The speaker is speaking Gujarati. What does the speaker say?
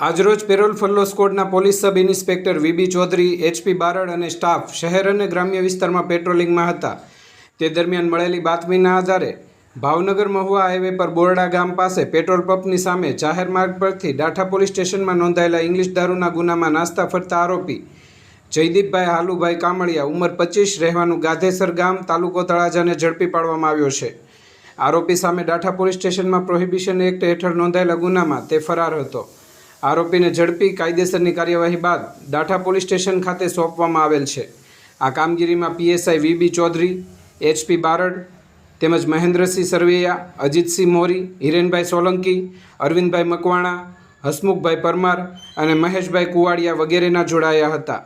આજરોજ પેરોલ ફલ્લો સ્કોડના police sub inspector VB Chaudhary, HP Barad અને સ્ટાફ શહેર અને ગ્રામ્ય વિસ્તારમાં પેટ્રોલિંગમાં હતા. તે દરમિયાન મળેલી બાતમીના આધારે ભાવનગર મહુવા હાઈવે પર બોરડા ગામ પાસે પેટ્રોલ પંપની સામે જાહેર માર્ગ પરથી ડાઠા પોલીસ સ્ટેશનમાં નોંધાયેલા ઇંગ્લિશ દારૂના ગુનામાં નાસ્તા ફરતા આરોપી જયદીપભાઈ હાલુભાઈ કામળિયા, ઉંમર 25, રહેવાનું ગાધેસર ગામ, તાલુકો તળાજાને ઝડપી પાડવામાં આવ્યો છે. આરોપી સામે ડાઠા પોલીસ સ્ટેશનમાં પ્રોહિબિશન એક્ટ હેઠળ નોંધાયેલા ગુનામાં તે ફરાર હતો. આરોપીને ઝડપી કાયદેસરની કાર્યવાહી બાદ ડાઠા પોલીસ સ્ટેશન ખાતે સોંપવામાં આવેલ છે. આ કામગીરીમાં PSI VB Chaudhary, HP Barad તેમજ મહેન્દ્રસિંહ સરવૈયા, અજીતસિંહ મોરી, હિરેનભાઈ સોલંકી, અરવિંદભાઈ મકવાણા, હસમુખભાઈ પરમાર અને મહેશભાઈ કુવાડિયા વગેરેના જોડાયા હતા.